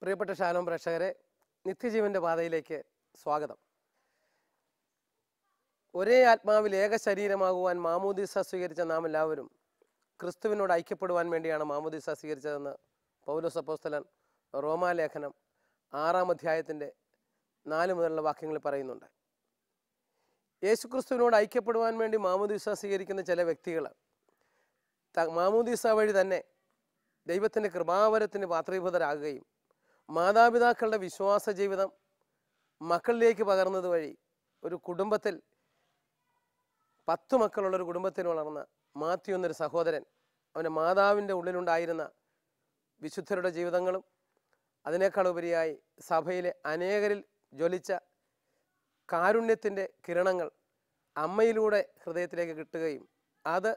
പ്രിയപ്പെട്ട ഷാലോം പ്രേക്ഷകരെ, നിത്യജീവൻ്റെ പാതയിലേക്ക് സ്വാഗതം. ഒരേ ആത്മാവിൽ ഏക ശരീരമാകുവാൻ മാമോദീസ സ്വീകരിച്ച നാം എല്ലാവരും ക്രിസ്തുവിനോട് ഐക്യപ്പെടുവാൻ വേണ്ടിയാണ് മാമോദീസ സ്വീകരിച്ചതെന്ന് പൗലോസ് അപ്പോസ്തലൻ റോമാലേഖനം 6-ാം അധ്യായത്തിൻ്റെ 4 മുതലുള്ള വാക്യങ്ങളിൽ പറയുന്നുണ്ട്. യേശുക്രിസ്തുവിനോട് ഐക്യപ്പെടുവാൻ വേണ്ടി മാമോദീസ സ്വീകരിക്കുന്ന ചില വ്യക്തികൾ മാമോദീസ വഴി തന്നെ ദൈവത്തിൻ്റെ കൃപാവരത്തിന് പാത്രീഭൂതരാകുകയും മാതാപിതാക്കളുടെ വിശ്വാസ ജീവിതം മക്കളിലേക്ക് പകർന്നത് വഴി ഒരു കുടുംബത്തിൽ 10 മക്കളുള്ളൊരു കുടുംബത്തിൽ വളർന്ന മാത്യു എന്നൊരു സഹോദരൻ, അവൻ്റെ മാതാവിൻ്റെ ഉള്ളിലുണ്ടായിരുന്ന വിശുദ്ധരുടെ ജീവിതങ്ങളും അതിനേക്കാൾ ഉപരിയായി സഭയിലെ അനേകരിൽ ജ്വലിച്ച കാരുണ്യത്തിൻ്റെ കിരണങ്ങൾ അമ്മയിലൂടെ ഹൃദയത്തിലേക്ക് കിട്ടുകയും അത്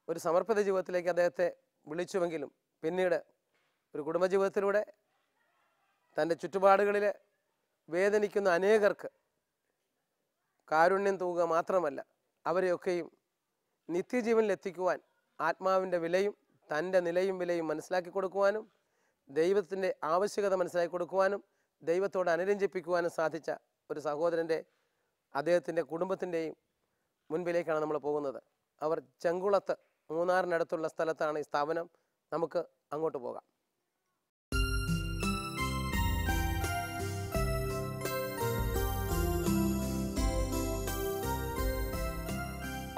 ഒരു സമർപ്പിത ജീവിതത്തിലേക്ക് അദ്ദേഹത്തെ വിളിച്ചുവെങ്കിലും പിന്നീട് ഒരു കുടുംബജീവിതത്തിലൂടെ തൻ്റെ ചുറ്റുപാടുകളിൽ വേദനിക്കുന്ന അനേകർക്ക് കാരുണ്യം തൂകുക മാത്രമല്ല, അവരെയൊക്കെയും നിത്യജീവനിലെത്തിക്കുവാൻ ആത്മാവിൻ്റെ വിലയും തൻ്റെ നിലയും വിലയും മനസ്സിലാക്കി കൊടുക്കുവാനും ദൈവത്തിൻ്റെ ആവശ്യകത മനസ്സിലാക്കി കൊടുക്കുവാനും ദൈവത്തോട് അനുരഞ്ജിപ്പിക്കുവാനും സാധിച്ച ഒരു സഹോദരൻ്റെ അദ്ദേഹത്തിൻ്റെ കുടുംബത്തിൻ്റെയും മുൻപിലേക്കാണ് നമ്മൾ പോകുന്നത്. അവർ ചെങ്കുളത്ത് മൂന്നാറിനടുത്തുള്ള സ്ഥലത്താണ് ഈ സ്ഥാപനം. നമുക്ക് അങ്ങോട്ട് പോകാം.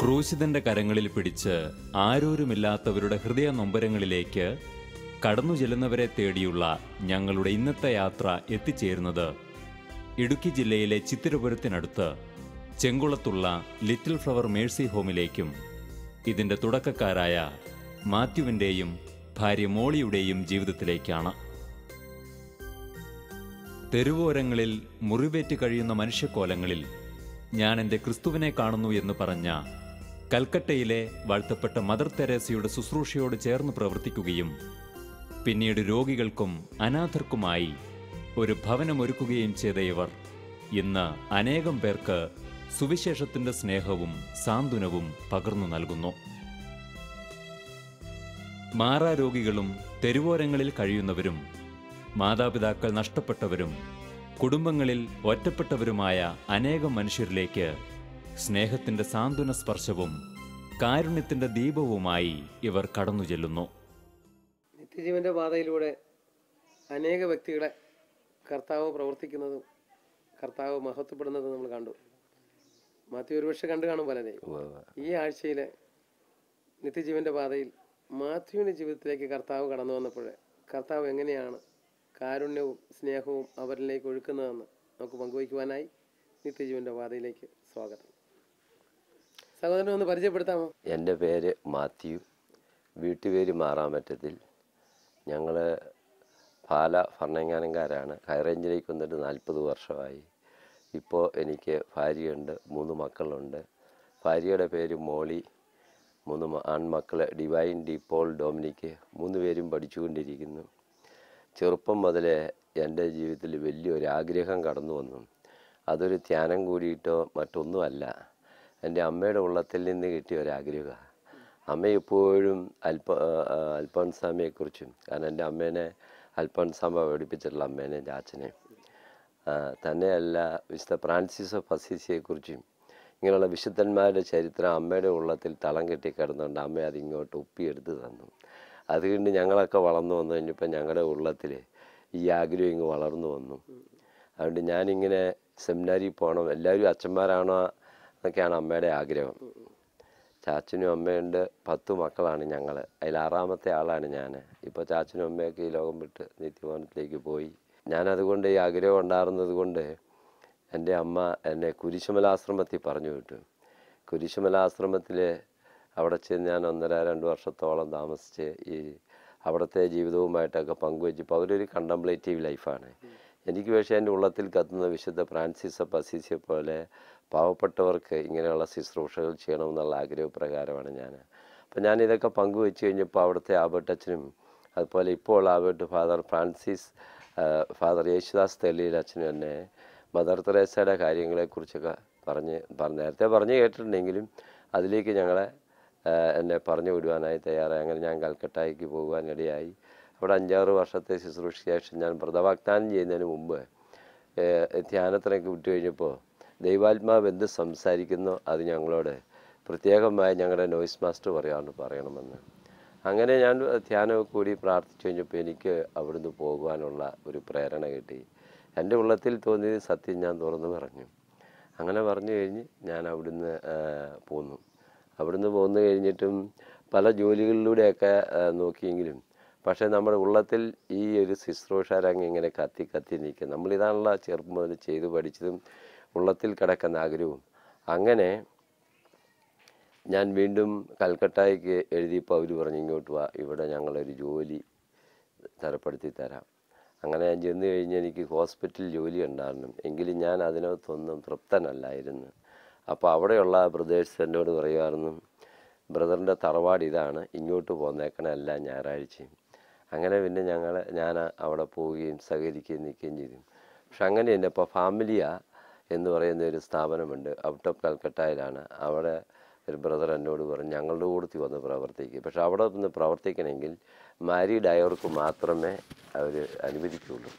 ക്രൂശിതന്റെ കരങ്ങളിൽ പിടിച്ച് ആരോരുമില്ലാത്തവരുടെ ഹൃദയ നൊമ്പരങ്ങളിലേക്ക് കടന്നു ചെല്ലുന്നവരെ തേടിയുള്ള ഞങ്ങളുടെ ഇന്നത്തെ യാത്ര എത്തിച്ചേരുന്നത് ഇടുക്കി ജില്ലയിലെ ചിത്തിരപുരത്തിനടുത്ത് ചെങ്കുളത്തുള്ള ലിറ്റിൽ ഫ്ലവർ മേഴ്സി ഹോമിലേക്കും ഇതിൻ്റെ തുടക്കക്കാരായ മാത്യുവിൻ്റെയും ഭാര്യ മോളിയുടെയും ജീവിതത്തിലേക്കാണ്. തെരുവോരങ്ങളിൽ മുറിവേറ്റ് കഴിയുന്ന മനുഷ്യക്കോലങ്ങളിൽ ഞാൻ എൻ്റെ ക്രിസ്തുവിനെ കാണുന്നു എന്ന് പറഞ്ഞ കൽക്കട്ടയിലെ വാഴ്ത്തപ്പെട്ട മദർ തെരേസയുടെ ശുശ്രൂഷയോട് ചേർന്ന് പ്രവർത്തിക്കുകയും പിന്നീട് രോഗികൾക്കും അനാഥർക്കുമായി ഒരു ഭവനമൊരുക്കുകയും ചെയ്ത ഇവർ ഇന്ന് അനേകം പേർക്ക് സുവിശേഷത്തിൻ്റെ സ്നേഹവും സാന്ത്വനവും പകർന്നു നൽകുന്നു. മാറാരോഗികളും തെരുവോരങ്ങളിൽ കഴിയുന്നവരും മാതാപിതാക്കൾ നഷ്ടപ്പെട്ടവരും കുടുംബങ്ങളിൽ ഒറ്റപ്പെട്ടവരുമായ അനേകം മനുഷ്യരിലേക്ക് സ്നേഹത്തിൻ്റെ സാന്ത്വന സ്പർശവും കാരുണ്യത്തിൻ്റെ ദീപവുമായി ഇവർ കടന്നു ചെല്ലുന്നു. നിത്യജീവൻ്റെ പാതയിലൂടെ അനേക വ്യക്തികളെ കർത്താവ് പ്രവർത്തിക്കുന്നതും കർത്താവ് മഹത്വപ്പെടുന്നതും നമ്മൾ കണ്ടു. മാത്യു ഒരുപക്ഷെ കണ്ടു കാണും പലരെയും. ഈ ആഴ്ചയിൽ നിത്യജീവൻ്റെ പാതയിൽ മാത്യുവിൻ്റെ ജീവിതത്തിലേക്ക് കർത്താവ് കടന്നു വന്നപ്പോൾ കർത്താവ് എങ്ങനെയാണ് കാരുണ്യവും സ്നേഹവും അവരിലേക്ക് ഒഴുക്കുന്നതെന്ന് നമുക്ക് പങ്കുവയ്ക്കുവാനായി നിത്യജീവൻ്റെ പാതയിലേക്ക് സ്വാഗതം. സഹോദരനെ ഒന്ന് പരിചയപ്പെടുത്താമോ? എൻ്റെ പേര് മാത്യു, വീട്ടുപേര് മാറാമറ്റത്തിൽ. ഞങ്ങൾ പാല ഭരണങ്ങാനംകാരാണ്. ഹൈറേഞ്ചിലേക്ക് വന്നിട്ട് 40 വർഷമായി. ഇപ്പോൾ എനിക്ക് ഭാര്യയുണ്ട്, 3 മക്കളുണ്ട്. ഭാര്യയുടെ പേര് മോളി, 3 ആൺമക്കൾ ഡിവൈൻ, ഡിപോൾ, ഡൊമിനിക്ക്. 3 പേരും പഠിച്ചുകൊണ്ടിരിക്കുന്നു. ചെറുപ്പം മുതലേ എൻ്റെ ജീവിതത്തിൽ വലിയൊരാഗ്രഹം കടന്നു വന്നു. അതൊരു ധ്യാനം കൂടിയിട്ടോ മറ്റൊന്നുമല്ല, എൻ്റെ അമ്മയുടെ ഉള്ളത്തിൽ നിന്ന് കിട്ടിയ ഒരാഗ്രഹമാണ്. അമ്മ എപ്പോഴും അൽഫോൻസാമയെക്കുറിച്ചും, കാരണം എൻ്റെ അമ്മേനെ അൽഫോൻസാമ പഠിപ്പിച്ചിട്ടുള്ള അമ്മേനെ ചാച്ചനെ തന്നെയല്ല വിശുദ്ധ ഫ്രാൻസിസ് ഓഫ് അസീസിയെക്കുറിച്ചും ഇങ്ങനെയുള്ള വിശുദ്ധന്മാരുടെ ചരിത്രം അമ്മയുടെ ഉള്ളത്തിൽ തളം കെട്ടി കിടന്നുകൊണ്ട് അമ്മ അതിങ്ങോട്ട് ഒപ്പിയെടുത്ത് തന്നു. അതുകൊണ്ട് ഞങ്ങളൊക്കെ വളർന്നു വന്നു കഴിഞ്ഞപ്പോൾ ഞങ്ങളുടെ ഉള്ളത്തിൽ ഈ ആഗ്രഹം ഇങ്ങ് വളർന്നു വന്നു. അതുകൊണ്ട് ഞാനിങ്ങനെ സെമിനാരിൽ പോകണം, എല്ലാവരും അച്ഛന്മാരാണോ എന്നൊക്കെയാണ് അമ്മയുടെ ആഗ്രഹം. ചാച്ചനും അമ്മയുണ്ട്, 10 മക്കളാണ് ഞങ്ങൾ. അതിൽ 6ാമത്തെ ആളാണ് ഞാൻ. ഇപ്പോൾ ചാച്ചനും അമ്മയൊക്കെ ഈ ലോകം വിട്ട് നിത്യഭവനത്തിലേക്ക് പോയി. ഞാനതുകൊണ്ട് ഈ ആഗ്രഹം ഉണ്ടായിരുന്നത് കൊണ്ട് എൻ്റെ അമ്മ എന്നെ കുരിശുമലാശ്രമത്തിൽ പറഞ്ഞു വിട്ടു. കുരിശുമലാശ്രമത്തിൽ അവിടെ ചെന്ന് ഞാൻ 1.5-2 വർഷത്തോളം താമസിച്ച് ഈ അവിടുത്തെ ജീവിതവുമായിട്ടൊക്കെ പങ്കുവെച്ചപ്പോൾ അവരൊരു കണ്ടംപ്ലേറ്റീവ് ലൈഫാണ്. എനിക്ക് പക്ഷേ എൻ്റെ ഉള്ളത്തിൽ കത്തുന്ന വിശുദ്ധ ഫ്രാൻസിസ് ഓഫ് അസീസിയെ പോലെ പാവപ്പെട്ടവർക്ക് ഇങ്ങനെയുള്ള ശുശ്രൂഷകൾ ചെയ്യണമെന്നുള്ള ആഗ്രഹപ്രകാരമാണ് ഞാൻ. അപ്പോൾ ഞാനിതൊക്കെ പങ്കുവെച്ച് കഴിഞ്ഞപ്പോൾ അവിടുത്തെ ആബട്ടച്ചനും അതുപോലെ ഇപ്പോൾ ആബട്ട് ഫാദർ യേശുദാസ് തെള്ളിയിൽ അച്ഛനും എന്നെ മദർ തെരേസയുടെ കാര്യങ്ങളെക്കുറിച്ചൊക്കെ നേരത്തെ പറഞ്ഞു കേട്ടിട്ടുണ്ടെങ്കിലും അതിലേക്ക് എന്നെ പറഞ്ഞു വിടുവാനായി തയ്യാറായി. അങ്ങനെ ഞാൻ കൽക്കട്ടയ്ക്ക് പോകുവാനിടയായി. അവിടെ 5-6 വർഷത്തെ ശുശ്രൂഷയ്ക്ക് ശേഷം ഞാൻ വ്രതവാഗ്ദാനം ചെയ്യുന്നതിന് മുമ്പ് ധ്യാനത്തിനൊക്കെ വിട്ടു കഴിഞ്ഞപ്പോൾ ദൈവാത്മാവ് എന്ത് സംസാരിക്കുന്നോ അത് ഞങ്ങളോട് പ്രത്യേകമായി ഞങ്ങളുടെ നോയ്സ് മാസ്റ്റർ പറയണമെന്ന്. അങ്ങനെ ഞാൻ ധ്യാനമൊക്കെ കൂടി പ്രാർത്ഥിച്ചു കഴിഞ്ഞപ്പോൾ എനിക്ക് അവിടുന്ന് പോകുവാനുള്ള ഒരു പ്രേരണ കിട്ടി. എൻ്റെ ഉള്ളത്തിൽ തോന്നിയത് സത്യം ഞാൻ തുറന്നു പറഞ്ഞു. അങ്ങനെ പറഞ്ഞു കഴിഞ്ഞ് ഞാൻ അവിടുന്ന് പോന്നു. അവിടുന്ന് പോന്നു കഴിഞ്ഞിട്ടും പല ജോലികളിലൂടെയൊക്കെ നോക്കിയെങ്കിലും പക്ഷേ നമ്മുടെ ഉള്ളത്തിൽ ഈ ഒരു ശുശ്രൂഷാരംഗം ഇങ്ങനെ കത്തി നിൽക്കുക. നമ്മളിതാണല്ലോ ചെറുപ്പം മുതൽ ചെയ്ത് പഠിച്ചതും ഉള്ളത്തിൽ കിടക്കുന്ന ആഗ്രഹവും. അങ്ങനെ ഞാൻ വീണ്ടും കൽക്കട്ടയ്ക്ക് എഴുതിയപ്പോൾ അവർ പറഞ്ഞു, ഇങ്ങോട്ട് വാ, ഇവിടെ ഞങ്ങളൊരു ജോലി തരപ്പെടുത്തി തരാം. അങ്ങനെ ഞാൻ ചെന്ന് കഴിഞ്ഞ് എനിക്ക് ഹോസ്പിറ്റൽ ജോലി ഉണ്ടായിരുന്നു. എങ്കിലും ഞാൻ അതിനകത്തൊന്നും തൃപ്തനല്ലായിരുന്നു. അപ്പോൾ അവിടെയുള്ള ബ്രദേഴ്സ് എന്നോട് പറയുമായിരുന്നു, ബ്രദറിൻ്റെ തറവാട് ഇതാണ്, ഇങ്ങോട്ട് പോന്നേക്കണം എല്ലാ ഞായറാഴ്ചയും. അങ്ങനെ പിന്നെ ഞാൻ അവിടെ പോവുകയും സഹകരിക്കുകയും നിൽക്കുകയും ചെയ്തു. പക്ഷെ അങ്ങനെ തന്നെ ഇപ്പോൾ ഫാമിലിയ എന്ന് പറയുന്ന ഒരു സ്ഥാപനമുണ്ട്, ഔട്ട് ഓഫ് കൽക്കട്ടയിലാണ്. അവിടെ ഒരു ബ്രദർ എന്നോട് പറഞ്ഞു, ഞങ്ങളുടെ കൂടത്തിൽ വന്ന് പ്രവർത്തിക്കും. പക്ഷെ അവിടെ വന്ന് പ്രവർത്തിക്കണമെങ്കിൽ മാരീഡ് ആയവർക്ക് മാത്രമേ അവർ അനുവദിക്കുകയുള്ളൂ.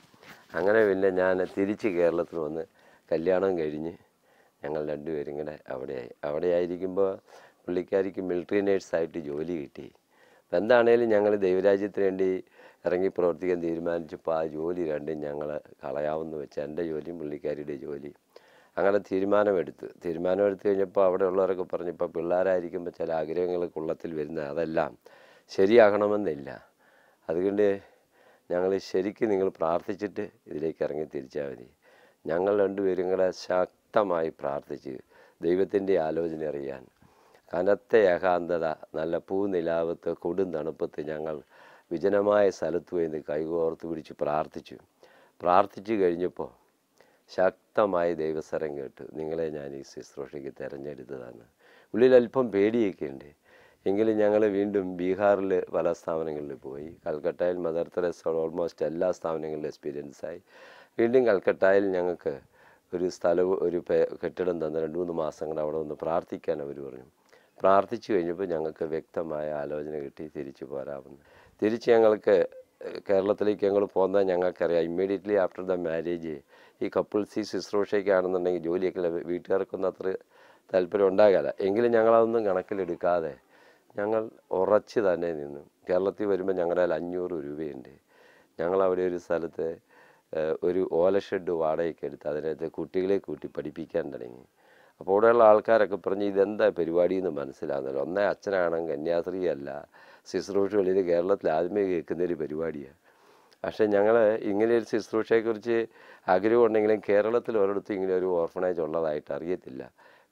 അങ്ങനെ പിന്നെ ഞാൻ തിരിച്ച് കേരളത്തിൽ വന്ന് കല്യാണം കഴിഞ്ഞ് ഞങ്ങൾ രണ്ടുപേരും കൂടെ അവിടെ ആയിരിക്കുമ്പോൾ പുള്ളിക്കാരിക്ക് മിലിറ്ററി നേഴ്സായിട്ട് ജോലി കിട്ടി. അപ്പം എന്താണേലും ഞങ്ങൾ ദൈവരാജ്യത്തിന് വേണ്ടി ഇറങ്ങി പ്രവർത്തിക്കാൻ തീരുമാനിച്ചപ്പോൾ ആ ജോലി രണ്ടും ഞങ്ങൾ കളയാമെന്ന് വെച്ച്, എൻ്റെ ജോലിയും പുള്ളിക്കാരിയുടെ ജോലി. അങ്ങനെ തീരുമാനമെടുത്ത് കഴിഞ്ഞപ്പോൾ അവിടെ ഉള്ളവരൊക്കെ പറഞ്ഞു, ഇപ്പോൾ പിള്ളേരായിരിക്കുമ്പോൾ ചില ആഗ്രഹങ്ങളൊക്കെ ഉള്ളത്തിൽ വരുന്നത് അതെല്ലാം ശരിയാകണമെന്നില്ല. അതുകൊണ്ട് ഞങ്ങൾ ശരിക്കും നിങ്ങൾ പ്രാർത്ഥിച്ചിട്ട് ഇതിലേക്ക് ഇറങ്ങി തിരിച്ചാൽ മതി. ഞങ്ങൾ രണ്ടുപേരും കൂടെ ശക്തമായി പ്രാർത്ഥിച്ച് ദൈവത്തിൻ്റെ ആലോചന അറിയാൻ കനത്ത ഏകാന്തത, നല്ല പൂനിലാവത്ത് കൊടും തണുപ്പത്ത് ഞങ്ങൾ വിജനമായ സ്ഥലത്ത് പോയി കൈകോർത്ത് പിടിച്ച് പ്രാർത്ഥിച്ചു കഴിഞ്ഞപ്പോൾ ശക്തമായ ദൈവസ്വരം കേട്ടു, നിങ്ങളെ ഞാൻ ഈ ശുശ്രൂഷയ്ക്ക് തിരഞ്ഞെടുത്തതാണ്. ഉള്ളിൽ അല്പം പേടിയൊക്കെ ഉണ്ട്. എങ്കിലും ഞങ്ങൾ വീണ്ടും ബീഹാറിൽ പല സ്ഥാപനങ്ങളിൽ പോയി. കൽക്കട്ടയിൽ മദർ തെരേസ ഓൾമോസ്റ്റ് എല്ലാ സ്ഥാപനങ്ങളിലും എക്സ്പീരിയൻസായി. വീണ്ടും കൽക്കട്ടയിൽ ഞങ്ങൾക്ക് ഒരു സ്ഥലവും ഒരു കെട്ടിടം തന്ന 2-3 മാസം കൂടെ അവിടെ ഒന്ന് പ്രാർത്ഥിക്കാൻ അവർ പറഞ്ഞു. പ്രാർത്ഥിച്ചു കഴിഞ്ഞപ്പോൾ ഞങ്ങൾക്ക് വ്യക്തമായ ആലോചന കിട്ടി, തിരിച്ചു പോരാമെന്ന്. തിരിച്ച് ഞങ്ങൾക്ക് കേരളത്തിലേക്ക് ഞങ്ങൾ പോകുന്നത് ഞങ്ങൾക്കറിയാം. ഇമ്മീഡിയറ്റ്ലി ആഫ്റ്റർ ദ മാരേജ് ഈ കപ്പിൾസ് ഈ ശുശ്രൂഷയ്ക്കാണെന്നുണ്ടെങ്കിൽ ജോലിയൊക്കെ വീട്ടുകാർക്കൊന്നും അത്ര താല്പര്യം ഉണ്ടാകില്ല. എങ്കിലും ഞങ്ങളതൊന്നും കണക്കിലെടുക്കാതെ ഞങ്ങൾ ഉറച്ച് തന്നെ നിന്നു. കേരളത്തിൽ വരുമ്പോൾ ഞങ്ങളുടെ 500 രൂപയുണ്ട്. ഞങ്ങളവിടെ ഒരു സ്ഥലത്ത് ഒരു ഓല ഷെഡ് വാടകയ്ക്ക് എടുത്ത് അതിനകത്ത് കുട്ടികളെ കൂട്ടി പഠിപ്പിക്കാൻ തുടങ്ങി. അപ്പോൾ അവിടെയുള്ള ആൾക്കാരൊക്കെ പറഞ്ഞ് ഇതെന്താ പരിപാടി എന്ന് മനസ്സിലാകുന്നല്ലോ. ഒന്നേ അച്ഛനാണെങ്കിൽ കന്യാസ്ത്രീയല്ല, ശുശ്രൂഷകൾ ഇത് കേരളത്തിൽ ആദ്യമേ കേൾക്കുന്നൊരു പരിപാടിയാണ്. പക്ഷേ ഞങ്ങൾ ഇങ്ങനെ ഒരു ശുശ്രൂഷയെക്കുറിച്ച് ആഗ്രഹമുണ്ടെങ്കിലും കേരളത്തിൽ ഒരിടത്തും ഇങ്ങനെ ഒരു ഓർഫണേജ് ഉള്ളതായിട്ട് അറിയത്തില്ല.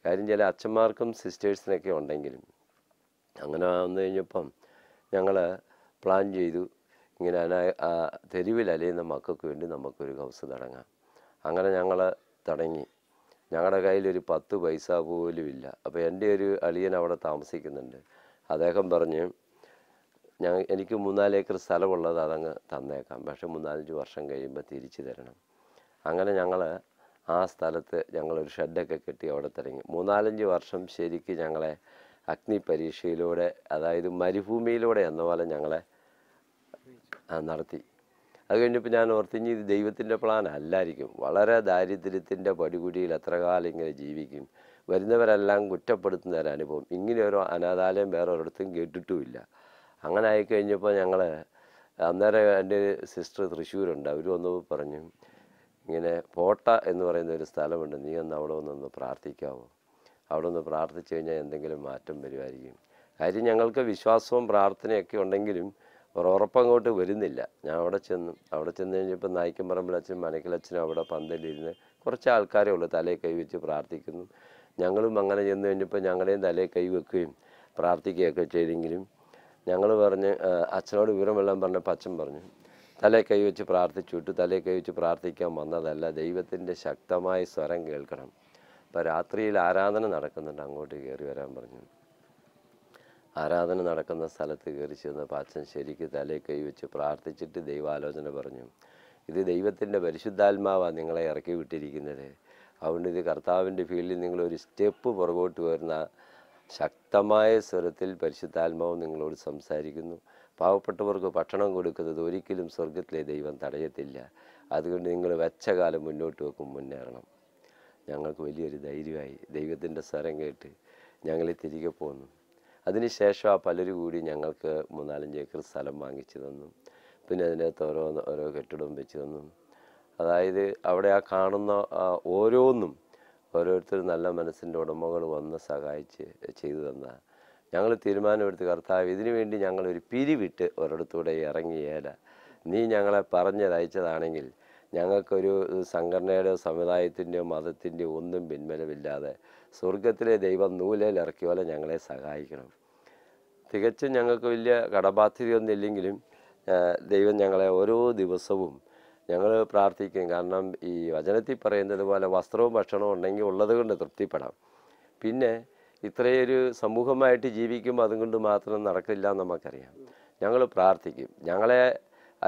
കാര്യം ചില അച്ഛന്മാർക്കും സിസ്റ്റേഴ്സിനൊക്കെ ഉണ്ടെങ്കിലും. അങ്ങനെ വന്നു കഴിഞ്ഞപ്പം ഞങ്ങൾ പ്ലാൻ ചെയ്തു, ഇങ്ങനെ തെരുവിൽ അലയുന്ന മക്കൾക്ക് വേണ്ടി നമുക്കൊരു ഹൗസ് തുടങ്ങാം. അങ്ങനെ ഞങ്ങൾ തുടങ്ങി. ഞങ്ങളുടെ കയ്യിലൊരു 10 പൈസ പോലും ഇല്ല. അപ്പോൾ എൻ്റെ ഒരു അളിയൻ അവിടെ താമസിക്കുന്നുണ്ട്. അദ്ദേഹം പറഞ്ഞ്, എനിക്ക് 3-4 ഏക്കർ സ്ഥലമുള്ളത് അതങ്ങ് തന്നേക്കാം, പക്ഷേ 3-5 വർഷം കഴിയുമ്പോൾ തിരിച്ചു തരണം. അങ്ങനെ ഞങ്ങൾ ആ സ്ഥലത്ത് ഞങ്ങളൊരു ഷെഡൊക്കെ കെട്ടി അവിടെ തുടങ്ങി. 3-4 വർഷം ശരിക്കും ഞങ്ങളെ അഗ്നി പരീക്ഷയിലൂടെ, അതായത് മരുഭൂമിയിലൂടെ എന്ന പോലെ ഞങ്ങളെ നടത്തി. അത് കഴിഞ്ഞപ്പോൾ ഞാൻ ഓർത്തിഞ്ഞ് ഇത് ദൈവത്തിൻ്റെ പ്ലാൻ അല്ലായിരിക്കും. വളരെ ദാരിദ്ര്യത്തിൻ്റെ പടികുടിയിൽ എത്ര കാലം ഇങ്ങനെ ജീവിക്കും, വരുന്നവരെല്ലാം കുറ്റപ്പെടുത്തുന്ന ഒരു അനുഭവം. ഇങ്ങനെ ഒരു അനാഥാലയം വേറെ ഒരിടത്തും കേട്ടിട്ടുമില്ല. അങ്ങനെ ആയിക്കഴിഞ്ഞപ്പോൾ ഞങ്ങൾ അന്നേരം എൻ്റെ സിസ്റ്റർ തൃശ്ശൂരുണ്ട്, അവർ വന്നപ്പോൾ പറഞ്ഞു, ഇങ്ങനെ പോട്ട എന്ന് പറയുന്ന ഒരു സ്ഥലമുണ്ട്, നീ ഒന്ന് അവിടെ ഒന്ന് പ്രാർത്ഥിക്കാമോ? അവിടെ ഒന്ന് പ്രാർത്ഥിച്ചു കഴിഞ്ഞാൽ എന്തെങ്കിലും മാറ്റം വരുമായിരിക്കും. കാര്യം ഞങ്ങൾക്ക് വിശ്വാസവും പ്രാർത്ഥനയൊക്കെ ഉണ്ടെങ്കിലും ഉറപ്പങ്ങോട്ട് വരുന്നില്ല. ഞാൻ അവിടെ ചെന്ന് കഴിഞ്ഞപ്പോൾ നായിക്കമ്പറമ്പിലച്ഛനും മനക്കലച്ഛനും അവിടെ പന്തലിരുന്ന് കുറച്ച് ആൾക്കാരേ ഉള്ളൂ, തലയിൽ കൈവച്ച് പ്രാർത്ഥിക്കുന്നു. ഞങ്ങളും അങ്ങനെ ചെന്ന് കഴിഞ്ഞപ്പോൾ ഞങ്ങളുടെയും തലയിൽ കൈവെക്കുകയും പ്രാർത്ഥിക്കുകയൊക്കെ ചെയ്തെങ്കിലും ഞങ്ങൾ പറഞ്ഞ് അച്ഛനോട് വിവരമെല്ലാം പറഞ്ഞപ്പോൾ അച്ഛൻ പറഞ്ഞു, തലയിൽ കൈവച്ച് പ്രാർത്ഥിച്ചു വിട്ടു. തലയിൽ കൈവച്ച് പ്രാർത്ഥിക്കാൻ വന്നതല്ല, ദൈവത്തിൻ്റെ ശക്തമായ സ്വരം കേൾക്കണം. അപ്പോൾ രാത്രിയിൽ ആരാധന നടക്കുന്നുണ്ട്, അങ്ങോട്ട് കയറി വരാൻ പറഞ്ഞു. ആരാധന നടക്കുന്ന സ്ഥലത്ത് കയറി ചെന്നപ്പോൾ അച്ഛൻ ശരിക്ക് തലയിൽ കൈവച്ച് പ്രാർത്ഥിച്ചിട്ട് ദൈവാലോചന പറഞ്ഞു, ഇത് ദൈവത്തിൻ്റെ പരിശുദ്ധാത്മാവാണ് നിങ്ങളെ ഇറക്കി വിട്ടിരിക്കുന്നത്. അതുകൊണ്ട് ഇത് കർത്താവിൻ്റെ ഫീൽഡിൽ നിങ്ങളൊരു സ്റ്റെപ്പ് പുറകോട്ട് വരുന്ന ശക്തമായ സ്വരത്തിൽ പരിശുദ്ധാത്മാവ് നിങ്ങളോട് സംസാരിക്കുന്നു. പാവപ്പെട്ടവർക്ക് ഭക്ഷണം കൊടുക്കുന്നത് ഒരിക്കലും സ്വർഗത്തിലെ ദൈവം തടയത്തില്ല. അതുകൊണ്ട് നിങ്ങൾ വെച്ച കാലം മുന്നോട്ട് വെക്കും, മുന്നേറണം. ഞങ്ങൾക്ക് വലിയൊരു ധൈര്യമായി. ദൈവത്തിൻ്റെ സ്വരം കേട്ട് ഞങ്ങൾ തിരികെ പോന്നു. അതിനുശേഷം ആ പലരും കൂടി ഞങ്ങൾക്ക് 3-4 ഏക്കർ സ്ഥലം വാങ്ങിച്ചു തന്നു. പിന്നെ അതിനകത്ത് ഓരോ കെട്ടിടവും വെച്ച് തന്നു. അതായത് അവിടെ ആ കാണുന്ന ഓരോന്നും ഓരോരുത്തർ നല്ല മനസ്സിൻ്റെ ഉടമകൾ വന്ന് സഹായിച്ച് ചെയ്തു തന്ന ഞങ്ങൾ തീരുമാനമെടുത്ത്, കർത്താവ് ഇതിനു വേണ്ടി ഞങ്ങളൊരു പിരിവിട്ട് ഒരിടത്തൂടെ ഇറങ്ങിയേല. നീ ഞങ്ങളെ പറഞ്ഞയച്ചതാണെങ്കിൽ ഞങ്ങൾക്കൊരു സംഘടനയുടെ സമുദായത്തിൻ്റെയോ മതത്തിൻ്റെയോ ഒന്നും പിൻബലമില്ലാതെ സ്വർഗത്തിലെ ദൈവം നൂലേൽ ഇറക്കിയ പോലെ ഞങ്ങളെ സഹായിക്കണം. തികച്ചും ഞങ്ങൾക്ക് വലിയ കടബാധ്യതയൊന്നും ഇല്ലെങ്കിലും ദൈവം ഞങ്ങളെ ഓരോ ദിവസവും ഞങ്ങൾ പ്രാർത്ഥിക്കും. കാരണം ഈ വചനത്തിൽ പറയുന്നത് പോലെ വസ്ത്രവും ഭക്ഷണവും ഉണ്ടെങ്കിൽ ഉള്ളത് കൊണ്ട് തൃപ്തിപ്പെടാം. പിന്നെ ഇത്രയൊരു സമൂഹമായിട്ട് ജീവിക്കുമ്പോൾ അതുകൊണ്ട് മാത്രം നടക്കില്ല എന്ന് നമുക്കറിയാം. ഞങ്ങൾ പ്രാർത്ഥിക്കും. ഞങ്ങളെ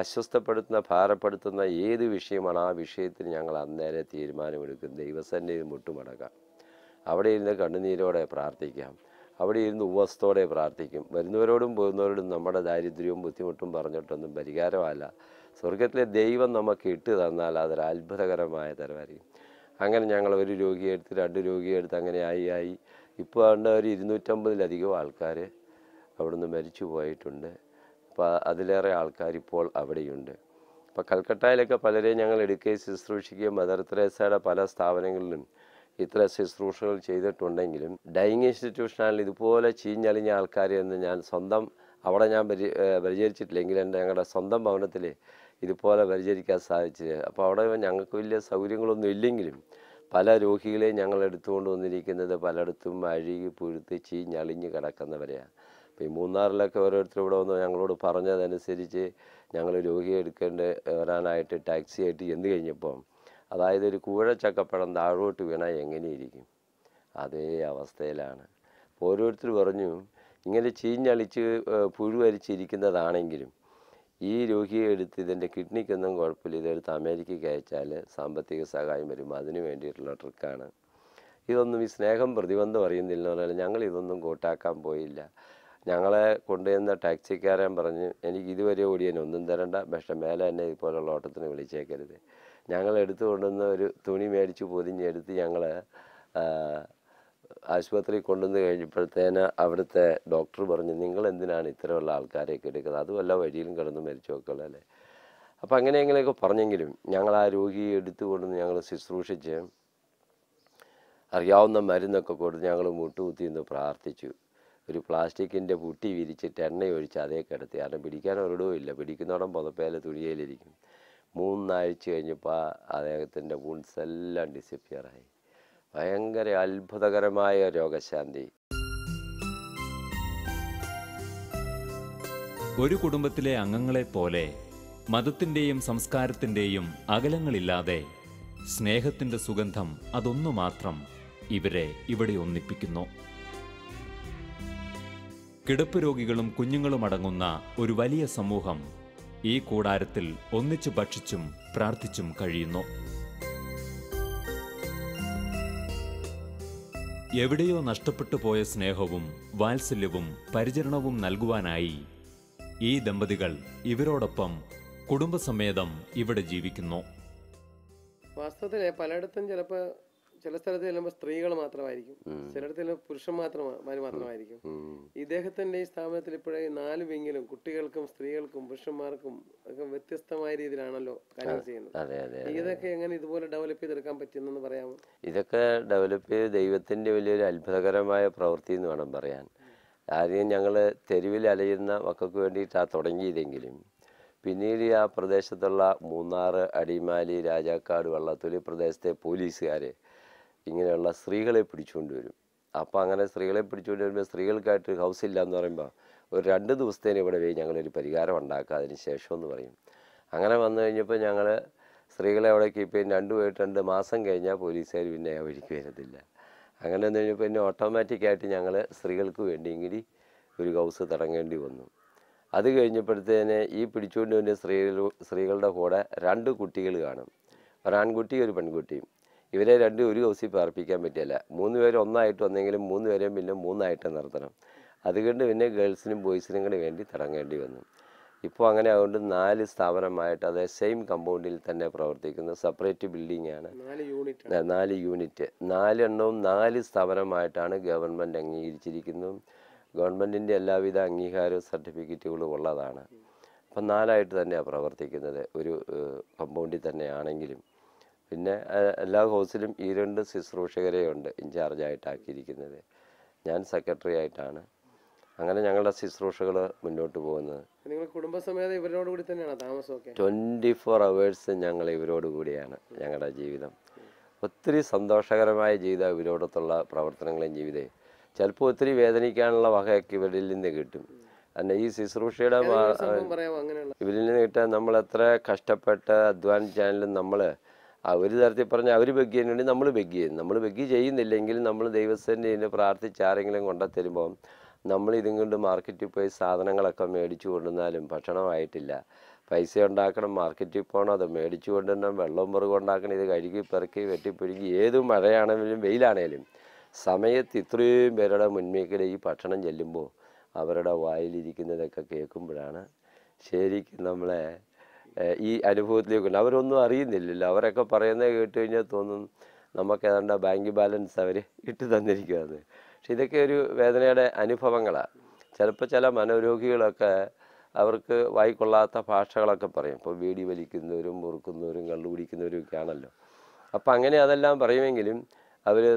അസ്വസ്ഥപ്പെടുത്തുന്ന ഭാരപ്പെടുത്തുന്ന ഏത് വിഷയമാണ് ആ വിഷയത്തിന് ഞങ്ങൾ അന്നേരം തീരുമാനമെടുക്കും. ദൈവസന്നിധിയിൽ മുട്ടുമടക്കാം. അവിടെ ഇരുന്ന് കണ്ണുനീരോടെ പ്രാർത്ഥിക്കാം. അവിടെ ഇരുന്ന് ഉപവസത്തോടെ പ്രാർത്ഥിക്കും. വരുന്നവരോടും പോകുന്നവരോടും നമ്മുടെ ദാരിദ്ര്യവും ബുദ്ധിമുട്ടും പറഞ്ഞിട്ടൊന്നും പരിഹാരമല്ല. സ്വർഗത്തിലെ ദൈവം നമുക്ക് ഇട്ട് തന്നാൽ അതൊരു അത്ഭുതകരമായ തരമായിരിക്കും. അങ്ങനെ ഞങ്ങൾ ഒരു രോഗിയെടുത്ത് 2 രോഗിയെടുത്ത് അങ്ങനെ ആയി ഇപ്പോൾ ഒരു 250-ലധികം ആൾക്കാർ അവിടുന്ന് മരിച്ചു പോയിട്ടുണ്ട്. അപ്പോൾ അതിലേറെ ആൾക്കാർ ഇപ്പോൾ അവിടെയുണ്ട്. ഇപ്പോൾ കൽക്കട്ടയിലൊക്കെ പലരെയും ഞങ്ങൾ എടുക്കുകയും ശുശ്രൂഷിക്കുകയും മദർ തെരേസയുടെ പല സ്ഥാപനങ്ങളിലും ഇത്ര ശുശ്രൂഷകൾ ചെയ്തിട്ടുണ്ടെങ്കിലും ഡൈയിങ് ഇൻസ്റ്റിറ്റ്യൂഷനിൽ ഇതുപോലെ ചീഞ്ഞളിഞ്ഞ ആൾക്കാരെയൊന്നും ഞാൻ സ്വന്തം അവിടെ ഞാൻ പരിചരിച്ചിട്ടില്ലെങ്കിൽ ഞങ്ങളുടെ സ്വന്തം ഭവനത്തിൽ ഇതുപോലെ പരിചരിക്കാൻ സാധിച്ചില്ല. അപ്പോൾ അവിടെ ഞങ്ങൾക്ക് വലിയ സൗകര്യങ്ങളൊന്നും ഇല്ലെങ്കിലും പല രോഗികളെയും ഞങ്ങൾ എടുത്തുകൊണ്ട് വന്നിരിക്കുന്നത് പലയിടത്തും അഴുകി പുഴുത്ത് ചീഞ്ഞളിഞ്ഞ് കിടക്കുന്നവരെയാണ്. അപ്പോൾ ഈ മൂന്നാറിലൊക്കെ ഓരോരുത്തർ ഇവിടെ വന്ന് ഞങ്ങളോട് പറഞ്ഞതനുസരിച്ച് ഞങ്ങൾ രോഗിയെ വരാനായിട്ട് ടാക്സി ആയിട്ട് ചെന്ന് കഴിഞ്ഞപ്പോൾ അതായത് ഒരു കൂഴച്ചക്കപ്പഴം താഴോട്ട് വീണാൽ എങ്ങനെയിരിക്കും അതേ അവസ്ഥയിലാണ്. അപ്പോൾ ഓരോരുത്തർ പറഞ്ഞു ഇങ്ങനെ ചീഞ്ഞളിച്ച് പുഴുവരിച്ചിരിക്കുന്നതാണെങ്കിലും ഈ രോഗിയെ എടുത്ത് ഇതിൻ്റെ കിഡ്നിക്കൊന്നും കുഴപ്പമില്ല, ഇതെടുത്ത് അമേരിക്കയ്ക്ക് അയച്ചാൽ സാമ്പത്തിക സഹായം വരും, അതിന് വേണ്ടിയിട്ടുള്ള ട്രിക്കാണ്. ഇതൊന്നും ഈ സ്നേഹം പ്രതിബന്ധം അറിയുന്നില്ല എന്ന് പറഞ്ഞാൽ ഞങ്ങൾ ഇതൊന്നും കൂട്ടാക്കാൻ പോയില്ല. ഞങ്ങളെ കൊണ്ടുവന്ന ടാക്സിക്കാരൻ പറഞ്ഞ് എനിക്ക് ഇതുവരെ ഓടിയതിന് ഒന്നും തരണ്ട, പക്ഷേ മേലെ എന്നെ ഇതുപോലുള്ള ഓട്ടത്തിന് വിളിച്ചേക്കരുത്. ഞങ്ങൾ എടുത്തു കൊണ്ടുവന്ന് ഒരു തുണി മേടിച്ച് പൊതിഞ്ഞെടുത്ത് ഞങ്ങൾ ആശുപത്രി കൊണ്ടുവന്ന് കഴിഞ്ഞപ്പോഴത്തേന് അവിടുത്തെ ഡോക്ടർ പറഞ്ഞു നിങ്ങൾ എന്തിനാണ് ഇത്തരമുള്ള ആൾക്കാരെയൊക്കെ എടുക്കുന്നത്, അതുമല്ല വഴിയിലും കിടന്ന് മരിച്ചു നോക്കുള്ളല്ലേ. അപ്പോൾ അങ്ങനെയെങ്കിലൊക്കെ പറഞ്ഞെങ്കിലും ഞങ്ങൾ ആ രോഗിയെ എടുത്തു കൊണ്ടുവന്ന് ഞങ്ങൾ ശുശ്രൂഷിച്ച് അറിയാവുന്ന മരുന്നൊക്കെ കൊടുത്ത് ഞങ്ങൾ മുട്ടുകുത്തി നിന്ന് പ്രാർത്ഥിച്ചു. ഒരു പ്ലാസ്റ്റിക്കിൻ്റെ പുട്ടി വിരിച്ചിട്ട് എണ്ണയൊഴിച്ച് അതേ കിടത്തി. കാരണം പിടിക്കാൻ ഒരിടവും ഇല്ല, പിടിക്കുന്നോടം പുതപ്പേൽ തുണിയിലിരിക്കും. 3 ആഴ്ച കഴിഞ്ഞപ്പോൾ അദ്ദേഹത്തിൻ്റെ വൂൺസ് എല്ലാം ഡിസപ്പിയറായി. ഭയങ്കര അത്ഭുതകരമായ രോഗശാന്തി. ഒരു കുടുംബത്തിലെ അംഗങ്ങളെപ്പോലെ മതത്തിൻ്റെയും സംസ്കാരത്തിൻ്റെയും അകലങ്ങളില്ലാതെ സ്നേഹത്തിൻ്റെ സുഗന്ധം അതൊന്നു മാത്രം ഇവരെ ഇവിടെ ഒന്നിപ്പിക്കുന്നു. കിടപ്പ് രോഗികളും കുഞ്ഞുങ്ങളും അടങ്ങുന്ന ഒരു വലിയ സമൂഹം ഈ കൂടാരത്തിൽ ഒന്നിച്ചു ഭക്ഷിച്ചും പ്രാർത്ഥിച്ചും കഴിയുന്നു. എവിടെയോ നഷ്ടപ്പെട്ടു പോയ സ്നേഹവും വാത്സല്യവും പരിചരണവും നൽകുവാനായി ഈ ദമ്പതികൾ ഇവരോടൊപ്പം കുടുംബസമേതം ഇവിടെ ജീവിക്കുന്നു. വാസ്തവത്തിൽ പലയിടത്തും ചില സ്ഥലത്ത് ചെല്ലുമ്പോൾ സ്ത്രീകൾ മാത്രമായിരിക്കും, ചിലയിടത്ത് പുരുഷന്മാർ മാത്രമായിരിക്കും. ഇദ്ദേഹത്തിന്റെ ഈ സ്ഥാപനത്തിൽ ഇപ്പോഴേ 4 വിങ്ങിലും കുട്ടികൾക്കും സ്ത്രീകൾക്കും പുരുഷന്മാർക്കും ഒക്കെ വ്യത്യസ്തമായ രീതിയിലാണല്ലോ കാര്യങ്ങൾ ചെയ്യുന്നത്. ഇതൊക്കെ എങ്ങനെ ഇതുപോലെ ഡെവലപ്പ് ചെയ്തെടുക്കാൻ പറ്റുന്നെന്ന് പറയാമോ? ഇതൊക്കെ ഡെവലപ്പ് ചെയ്ത് ദൈവത്തിൻ്റെ വലിയൊരു അത്ഭുതകരമായ പ്രവൃത്തി എന്ന് വേണം പറയാൻ. ആദ്യം ഞങ്ങൾ തെരുവിൽ അലയുന്ന മക്കൾക്ക് വേണ്ടിയിട്ടാണ് തുടങ്ങിയതെങ്കിലും പിന്നീട് ആ പ്രദേശത്തുള്ള മൂന്നാർ, അടിമാലി, രാജാക്കാട്, വള്ളത്തോലി പ്രദേശത്തെ പോലീസുകാർ ഇങ്ങനെയുള്ള സ്ത്രീകളെ പിടിച്ചുകൊണ്ട് വരും. അപ്പോൾ അങ്ങനെ സ്ത്രീകളെ പിടിച്ചുകൊണ്ട് വരുമ്പോൾ സ്ത്രീകൾക്കായിട്ട് ഹൗസ് ഇല്ല എന്ന് പറയുമ്പോൾ ഒരു 2 ദിവസത്തേന് ഇവിടെ പോയി ഞങ്ങളൊരു പരിഹാരം ഉണ്ടാക്കുക അതിന് ശേഷം എന്ന് പറയും. അങ്ങനെ വന്നു കഴിഞ്ഞപ്പോൾ ഞങ്ങൾ സ്ത്രീകളെ അവിടെ കീപ്പ് ചെയ്യും. 2 മാസം കഴിഞ്ഞാൽ പോലീസുകാർ പിന്നെ ആ വഴിക്ക് വരത്തില്ല. അങ്ങനെ വന്നു കഴിഞ്ഞപ്പോൾ പിന്നെ ഓട്ടോമാറ്റിക്കായിട്ട് ഞങ്ങൾ സ്ത്രീകൾക്ക് വേണ്ടിയെങ്കിൽ ഒരു ഹൗസ് തുടങ്ങേണ്ടി വന്നു. അത് കഴിഞ്ഞപ്പോഴത്തേന് ഈ പിടിച്ചുകൊണ്ട് വരുന്ന സ്ത്രീകളുടെ കൂടെ 2 കുട്ടികൾ കാണും, ഒരാൺകുട്ടിയും ഒരു പെൺകുട്ടിയും. ഇവരെ 2 ഒരു ഹൗസിൽ പാർപ്പിക്കാൻ പറ്റില്ല. 3 പേര് ഒന്നായിട്ട് വന്നെങ്കിലും 3 പേരെയും പിന്നെ 3 ആയിട്ട് നിർത്തണം. അതുകൊണ്ട് പിന്നെ ഗേൾസിനും ബോയ്സിനും കൂടി വേണ്ടി തുടങ്ങേണ്ടി വന്നു. ഇപ്പോൾ അങ്ങനെ അതുകൊണ്ട് 4 സ്ഥാപനമായിട്ട് അതേ സെയിം കമ്പൗണ്ടിൽ തന്നെ പ്രവർത്തിക്കുന്ന സെപ്പറേറ്റ് ബിൽഡിംഗ് ആണ്. 4 യൂണിറ്റ് 4 എണ്ണവും 4 സ്ഥാപനമായിട്ടാണ് ഗവൺമെൻറ് അംഗീകരിച്ചിരിക്കുന്നത്. ഗവൺമെൻറ്റിൻ്റെ എല്ലാവിധ അംഗീകാരവും സർട്ടിഫിക്കറ്റുകളും ഉള്ളതാണ്. അപ്പം 4ആയിട്ട് തന്നെയാണ് പ്രവർത്തിക്കുന്നത് ഒരു കമ്പൗണ്ടിൽ തന്നെയാണെങ്കിലും. പിന്നെ എല്ലാ ഹൗസിലും ഈ 2 ശുശ്രൂഷകരെയുണ്ട് ഇൻചാർജായിട്ടാക്കിയിരിക്കുന്നത്. ഞാൻ സെക്രട്ടറി ആയിട്ടാണ്. അങ്ങനെ ഞങ്ങളുടെ ശുശ്രൂഷകൾ മുന്നോട്ട് പോകുന്നത്. നിങ്ങൾ കുടുംബസമേതം ഇവരോട് കൂടി തന്നെയാണ് താമസമൊക്കെ? 24 hours ഞങ്ങൾ ഇവരോട് കൂടിയാണ് ഞങ്ങളുടെ ജീവിതം. ഒത്തിരി സന്തോഷകരമായ ജീവിതം ഇവരോടൊത്തുള്ള പ്രവർത്തനങ്ങളും ജീവിതം. ചിലപ്പോൾ ഒത്തിരി വേദനിക്കാനുള്ള വകയൊക്കെ ഇവരിൽ നിന്ന് കിട്ടും. കാരണം ഈ ശുശ്രൂഷയുടെ ഇവരിൽ നിന്ന് കിട്ടാൻ നമ്മൾ എത്ര കഷ്ടപ്പെട്ട് അധ്വാനിച്ചാലും നമ്മൾ ഒരു തരത്തിൽ പറഞ്ഞാൽ അവർ ബെഗ് ചെയ്യുന്നുണ്ട്, നമ്മൾ ബെഗ് ചെയ്യും. നമ്മൾ ബെഗ് ചെയ്യുന്നില്ലെങ്കിൽ നമ്മൾ ദൈവത്തിൻ്റെ പ്രാർത്ഥിച്ച് ആരെങ്കിലും കൊണ്ടുത്തരുമ്പോൾ നമ്മൾ ഇതും കൊണ്ട് മാർക്കറ്റിൽ പോയി സാധനങ്ങളൊക്കെ മേടിച്ചു കൊണ്ടുവന്നാലും ഭക്ഷണമായിട്ടില്ല. പൈസ ഉണ്ടാക്കണം, മാർക്കറ്റിൽ പോകണം, അത് മേടിച്ചു കൊണ്ടുവരണം, വെള്ളം പെറുകം ഉണ്ടാക്കണം, ഇത് കഴുകി പെറുക്കി വെട്ടിപ്പിഴുകി ഏത് മഴയാണെങ്കിലും വെയിലാണേലും സമയത്ത് ഇത്രയും പേരുടെ മുൻമേക്കിടെ ഈ ഭക്ഷണം ചെല്ലുമ്പോൾ അവരുടെ വായിലിരിക്കുന്നതൊക്കെ കേൾക്കുമ്പോഴാണ് ശരിക്കും നമ്മളെ ഈ അനുഭവത്തിലേക്കുണ്ട്. അവരൊന്നും അറിയുന്നില്ലല്ലോ. അവരൊക്കെ പറയുന്നത് കേട്ട് കഴിഞ്ഞാൽ തോന്നും നമുക്ക് ഏതാണ്ട് ബാങ്ക് ബാലൻസ് അവർ ഇട്ട് തന്നിരിക്കുകയാണ്. പക്ഷെ ഇതൊക്കെ ഒരു വേദനയുടെ അനുഭവങ്ങളാണ്. ചിലപ്പോൾ ചില മനോരോഗികളൊക്കെ അവർക്ക് വായിക്കൊള്ളാത്ത ഭാഷകളൊക്കെ പറയും. ഇപ്പോൾ ബീഡി വലിക്കുന്നവരും മുറുക്കുന്നവരും കള്ളു കുടിക്കുന്നവരും ഒക്കെ ആണല്ലോ. അപ്പം അങ്ങനെ അതെല്ലാം പറയുമെങ്കിലും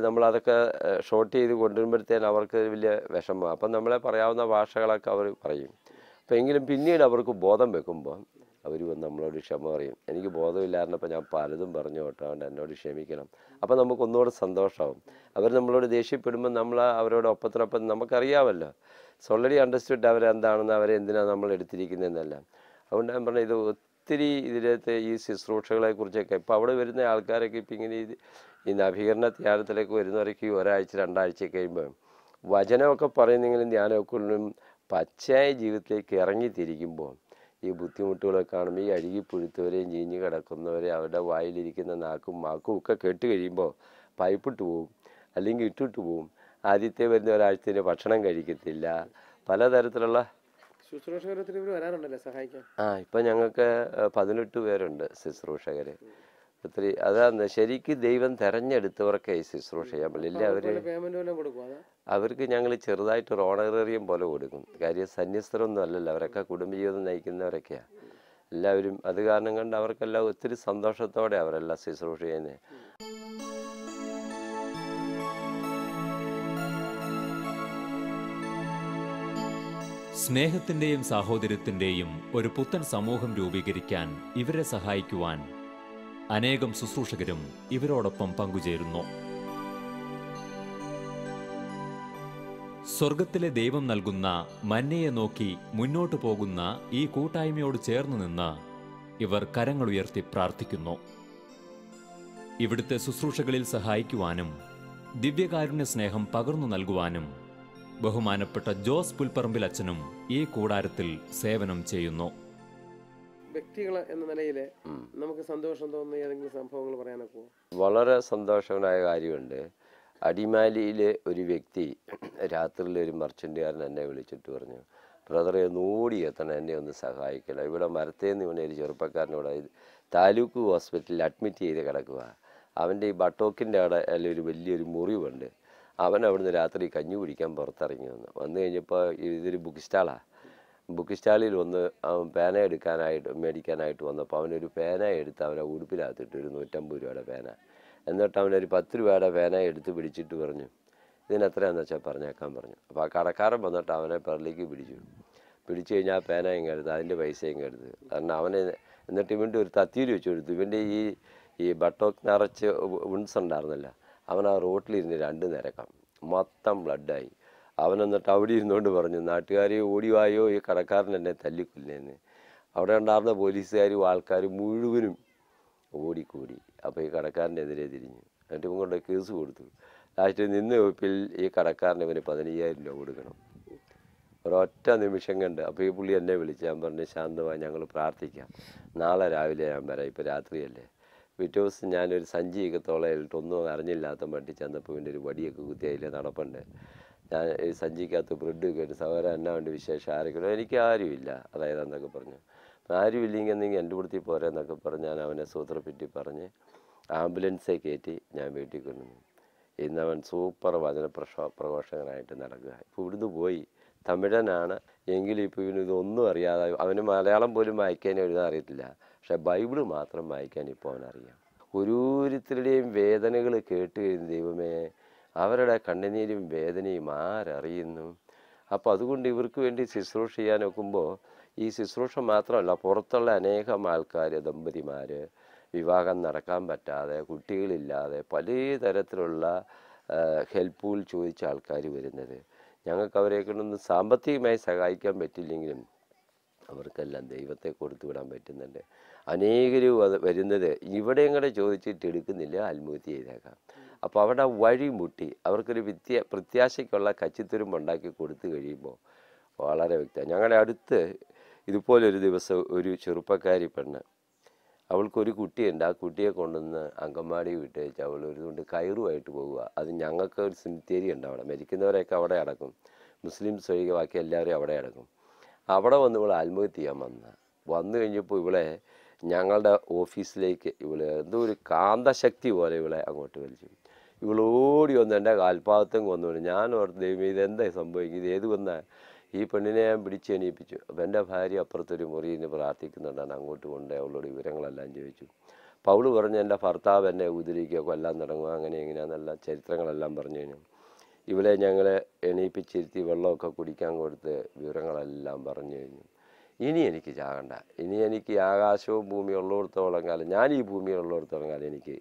നമ്മളതൊക്കെ ഷോർട്ട് ചെയ്ത് കൊണ്ടുവരുമ്പോഴത്തേന് അവർക്ക് വലിയ വിഷമമാണ്. അപ്പം നമ്മളെ പറയാവുന്ന ഭാഷകളൊക്കെ അവർ പറയും. അപ്പം എങ്കിലും പിന്നീട് അവർക്ക് ബോധം വെക്കുമ്പോൾ അവർ വന്ന് നമ്മളോട് ക്ഷമ പറയും. എനിക്ക് ബോധമില്ലായിരുന്നപ്പോൾ ഞാൻ പലതും പറഞ്ഞു കേട്ടോ, അതുകൊണ്ട് എന്നോട് ക്ഷമിക്കണം. അപ്പം നമുക്കൊന്നുകൂടെ സന്തോഷമാവും. അവർ നമ്മളോട് ദേഷ്യപ്പെടുമ്പോൾ നമ്മൾ അവരോട് ഒപ്പത്തിനൊപ്പം നമുക്കറിയാമല്ലോ, ഓൾറെഡി അണ്ടർസ്റ്റുഡ് അവരെന്താണെന്ന്, അവരെ എന്തിനാണ് നമ്മൾ എടുത്തിരിക്കുന്നതെന്നെല്ലാം. അതുകൊണ്ട് ഞാൻ പറഞ്ഞത് ഇത് ഒത്തിരി ഇതിലത്തെ ഈ ശുശ്രൂഷകളെക്കുറിച്ചൊക്കെ ഇപ്പോൾ അവിടെ വരുന്ന ആൾക്കാരൊക്കെ ഇപ്പം ഇങ്ങനെ ഈ നവീകരണ ധ്യാനത്തിലേക്ക് വരുന്നവരൊക്കെ ഒരാഴ്ച 2 ആഴ്ച കഴിയുമ്പോൾ വചനമൊക്കെ പറയുന്നെങ്കിലും ധ്യാനമൊക്കെ ഉള്ളും പച്ചയായ ജീവിതത്തിലേക്ക് ഇറങ്ങിത്തിരിക്കുമ്പോൾ ഈ ബുദ്ധിമുട്ടുകളൊക്കെ കാണുമ്പോൾ ഈ അഴുകിപ്പുഴുത്തവരെയും ചീഞ്ഞ് കിടക്കുന്നവരെ അവരുടെ വായിലിരിക്കുന്ന നാക്കും മാക്കും ഒക്കെ കേട്ട് കഴിയുമ്പോൾ പൈപ്പിട്ട് പോവും, അല്ലെങ്കിൽ ഇട്ടിട്ട് പോവും. ആദ്യത്തെ വരുന്ന ഒരാഴ്ചത്തിന് ഭക്ഷണം കഴിക്കത്തില്ല. പലതരത്തിലുള്ള വരാറുണ്ടല്ലേ സഹായിക്കാൻ? ഇപ്പം ഞങ്ങൾക്ക് 18 പേരുണ്ട് ശുശ്രൂഷകർ. ഒത്തിരി അതാണ് ശരിക്കും ദൈവം തിരഞ്ഞെടുത്തവർക്ക് ഈ ശുശ്രൂഷ ചെയ്യാൻ പറ്റില്ല. അവർക്ക് ഞങ്ങൾ ചെറുതായിട്ടൊരു ഓണറേറിയം പോലെ കൊടുക്കും. കാര്യം സന്യസ്തരൊന്നും അല്ലല്ലോ, അവരൊക്കെ കുടുംബജീവിതം നയിക്കുന്നവരൊക്കെയാണ് എല്ലാവരും. അത് കാരണം കൊണ്ട് അവർക്കെല്ലാം ഒത്തിരി സന്തോഷത്തോടെ അവരെല്ലാം ശുശ്രൂഷ ചെയ്യുന്നത്. സ്നേഹത്തിൻ്റെയും സാഹോദര്യത്തിൻ്റെയും ഒരു പുത്തൻ സമൂഹം രൂപീകരിക്കാൻ ഇവരെ സഹായിക്കുവാൻ അനേകം ശുശ്രൂഷകരും ഇവരോടൊപ്പം പങ്കുചേരുന്നു. സ്വർഗത്തിലെ ദൈവം നൽകുന്ന മന്നയെ നോക്കി മുന്നോട്ടു പോകുന്ന ഈ കൂട്ടായ്മയോട് ചേർന്ന് നിന്ന് ഇവർ കരങ്ങളുയർത്തി പ്രാർത്ഥിക്കുന്നു. ഇവിടുത്തെ ശുശ്രൂഷകളിൽ സഹായിക്കുവാനും ദിവ്യകാരുണ്യ സ്നേഹം പകർന്നു നൽകുവാനും ബഹുമാനപ്പെട്ട ജോസ് പുൽപ്പറമ്പിൽ അച്ഛനും ഈ കൂടാരത്തിൽ സേവനം ചെയ്യുന്നു. വ്യക്തികൾ എന്ന നിലയിൽ നമുക്ക് സന്തോഷം തോന്നുന്ന ഏതെങ്കിലും സംഭവങ്ങൾ പറയാനൊക്കെ? വളരെ സന്തോഷമായ കാര്യമുണ്ട്. അടിമാലിയിലെ ഒരു വ്യക്തി രാത്രിയിൽ ഒരു മർച്ചൻ്റുകാരൻ എന്നെ വിളിച്ചിട്ട് പറഞ്ഞു, ബ്രദറെ ഓടി എത്തണം, എന്നെ ഒന്ന് സഹായിക്കണം. ഇവിടെ മരത്തേന്ന് ഇവനെ ഒരു ചെറുപ്പക്കാരനോട് താലൂക്ക് ഹോസ്പിറ്റലിൽ അഡ്മിറ്റ് ചെയ്ത് കിടക്കുക. അവൻ്റെ ഈ ബട്ടോക്കിൻ്റെ അവിടെ ഒരു വലിയൊരു മുറിവുണ്ട്. അവൻ അവിടുന്ന് രാത്രി കഞ്ഞി കുടിക്കാൻ പുറത്തിറങ്ങി വന്നു കഴിഞ്ഞപ്പോൾ ഇതൊരു ബുക്ക് സ്റ്റാളാണ്. ബുക്ക് സ്റ്റാളിൽ വന്ന് അവൻ പേന മേടിക്കാനായിട്ട് വന്നപ്പോൾ അവനൊരു പേന എടുത്ത് അവനെ ഉടുപ്പിനകത്തിട്ട് ഒരു 150 രൂപയുടെ പേന. എന്നിട്ട് അവനൊരു 10 രൂപയുടെ പേന എടുത്ത് പിടിച്ചിട്ട് പറഞ്ഞു, ഇതിനെത്രയാണെന്ന് വെച്ചാൽ പറഞ്ഞേക്കാൻ പറഞ്ഞു. അപ്പോൾ ആ കടക്കാരൻ വന്നിട്ട് അവനെ പെറലേക്ക് പിടിച്ചു കഴിഞ്ഞാൽ ആ പേന ഇങ്ങെടുത്ത് അതിൻ്റെ പൈസ ഇങ്ങെടുത്ത്. കാരണം അവനെ എന്നിട്ട് ഇവൻ്റെ ഒരു തത്തിയിൽ വെച്ച് കൊടുത്തു. ഇവൻ്റെ ഈ ബട്ടോക്ക് നിറച്ച് വിൺസ് ഉണ്ടായിരുന്നില്ല. അവൻ ആ റോട്ടിലിരുന്ന് 2 നിരക്കം മൊത്തം ബ്ലഡായി. അവൻ എന്നിട്ട് അവിടെ ഇരുന്നുകൊണ്ട് പറഞ്ഞു, നാട്ടുകാരെ ഓടിവായോ, ഈ കടക്കാരൻ എന്നെ തല്ലിക്കൊല്ലേന്ന്. അവിടെ ഉണ്ടായിരുന്ന പോലീസുകാരും ആൾക്കാരും മുഴുവനും ഓടിക്കൂടി. അപ്പോൾ ഈ കടക്കാരൻ്റെ എതിരെ തിരിഞ്ഞു. എന്നിട്ട് ഇവൻ കൊണ്ട് കേസ് കൊടുത്തു. ലാസ്റ്റ് നിന്ന് വകുപ്പിൽ ഈ കടക്കാരന് ഇവന് 15,000 രൂപ കൊടുക്കണം. ഒരൊറ്റ നിമിഷം കണ്ട്. അപ്പോൾ ഈ പുള്ളി എന്നെ വിളിച്ച് ഞാൻ പറഞ്ഞു, ശാന്തമായി ഞങ്ങൾ പ്രാർത്ഥിക്കാം, നാളെ രാവിലെ ഞാൻ വരാം, ഇപ്പോൾ രാത്രിയല്ലേ. പിറ്റേ ദിവസം ഞാനൊരു സഞ്ചിയൊക്കെ തോളയിലിട്ട് ഒന്നും അറിഞ്ഞില്ലാത്ത മട്ടി ചെന്നപ്പോൾ ഇവൻ്റെ ഒരു വടിയൊക്കെ കുത്തി അതിൽ നടപ്പുണ്ട്. ഞാൻ ഈ സഞ്ചിക്കകത്ത് ബ്രെഡ് കേട്ട് സഹോദരൻ എന്നാ വേണ്ടി വിശേഷം ആരെങ്കിലും എനിക്ക് ആരുമില്ല അതായത് എന്നൊക്കെ പറഞ്ഞു. ആരുമില്ലെങ്കിൽ എൻ്റെ കൂടത്തിൽ പോരെ എന്നൊക്കെ പറഞ്ഞ് ഞാൻ അവനെ സൂത്രപ്പെറ്റി പറഞ്ഞ് ആംബുലൻസെ കയറ്റി ഞാൻ വീട്ടിൽ കൊണ്ടുവന്നു. ഇന്നവൻ സൂപ്പർ വചന പ്രഘോഷകനായിട്ട് നടക്കുക. ഇപ്പോൾ ഇവിടുന്ന് പോയി തമിഴനാണ് എങ്കിലും ഇപ്പോൾ ഇതൊന്നും അറിയാതെ അവന് മലയാളം പോലും വായിക്കാനും എഴുതാൻ അറിയത്തില്ല. പക്ഷേ ബൈബിള് മാത്രം വായിക്കാൻ ഇപ്പോൾ അവനറിയാം. ഓരോരുത്തരുടെയും വേദനകൾ കേട്ട് കഴിഞ്ഞ ദൈവമേ, അവരുടെ കണ്ണുനീരും വേദനയും ആരറിയുന്നു? അപ്പോൾ അതുകൊണ്ട് ഇവർക്ക് വേണ്ടി ശുശ്രൂഷ ചെയ്യാൻ നോക്കുമ്പോൾ ഈ ശുശ്രൂഷ മാത്രമല്ല, പുറത്തുള്ള അനേകം ആൾക്കാർ, ദമ്പതിമാർ വിവാഹം നടക്കാൻ പറ്റാതെ കുട്ടികളില്ലാതെ പല തരത്തിലുള്ള ഹെൽപ്പുകൾ ചോദിച്ച ആൾക്കാർ വരുന്നത്. ഞങ്ങൾക്ക് അവരെ കൊണ്ടൊന്നും സാമ്പത്തികമായി സഹായിക്കാൻ പറ്റില്ലെങ്കിലും അവർക്കെല്ലാം ദൈവത്തെ കൊടുത്തു വിടാൻ പറ്റുന്നുണ്ട്. അനേകരും അത് വരുന്നത് ഇവിടെയും കൂടെ ചോദിച്ചിട്ട് എടുക്കുന്നില്ല, ആത്മഹത്യ ചെയ്തേക്കാം. അപ്പോൾ അവിടെ വഴി മുട്ടി അവർക്കൊരു പ്രത്യാശയ്ക്കുള്ള കച്ചിത്തുരുമ്പുണ്ടാക്കി കൊടുത്തു കഴിയുമ്പോൾ വളരെ വ്യക്തമാണ്. ഞങ്ങളുടെ അടുത്ത് ഇതുപോലൊരു ദിവസം ഒരു ചെറുപ്പക്കാരി പെണ്ണ്, അവൾക്കൊരു കുട്ടിയുണ്ട്. ആ കുട്ടിയെ കൊണ്ടുവന്ന് അങ്കമാടി വിട്ട് വെച്ച് അവൾ ഒരു കൊണ്ട് കയറുമായിട്ട് പോവുക. അത് ഞങ്ങൾക്ക് ഒരു സിമിത്തേരി ഉണ്ട് അവിടെ, മരിക്കുന്നവരെയൊക്കെ അവിടെ അടക്കും, മുസ്ലിംസ് ഒഴികെ ബാക്കി എല്ലാവരും അവിടെ അടക്കും. അവിടെ വന്ന് ഇവൾ ആത്മഹത്യ ചെയ്യാൻ വന്നു കഴിഞ്ഞപ്പോൾ ഇവളെ ഞങ്ങളുടെ ഓഫീസിലേക്ക് എന്തോ ഒരു കാന്തശക്തി പോലെ ഇവളെ അങ്ങോട്ട് വലിച്ചു. ഇവളോടി വന്ന് എൻ്റെ കാൽപാദത്തും വന്നുകൊണ്ട് ഞാൻ ഓർത്ത് ദൈവം ഇതെന്താ സംഭവിക്കും, ഇത് ഏത് വന്നാൽ ഈ പെണ്ണിനെ ഞാൻ പിടിച്ച് എണീപ്പിച്ചു. അപ്പോൾ എൻ്റെ ഭാര്യ അപ്പുറത്തൊരു മുറിയിൽ പ്രാർത്ഥിക്കുന്നുണ്ടാണ്, അങ്ങോട്ട് കൊണ്ട് അവളോട് വിവരങ്ങളെല്ലാം ചോദിച്ചു. പൗള് പറഞ്ഞു എൻ്റെ ഭർത്താവ് എന്നെ ഉപദ്രവിക്കുക, കൊല്ലാൻ തുടങ്ങുക, അങ്ങനെ എങ്ങനെയാണെന്നെല്ലാം ചരിത്രങ്ങളെല്ലാം പറഞ്ഞു കഴിഞ്ഞു. ഇവളെ ഞങ്ങൾ എണീപ്പിച്ചിരുത്തി വെള്ളമൊക്കെ കുടിക്കാൻ കൊടുത്ത് വിവരങ്ങളെല്ലാം പറഞ്ഞു കഴിഞ്ഞു. ഇനി എനിക്ക് ചാകണ്ട, ഇനി എനിക്ക് ആകാശവും ഭൂമിയും ഉള്ളിടത്തോളം കാലം, ഞാൻ ഈ ഭൂമിയിലുള്ളിടത്തോളം കാലം എനിക്ക്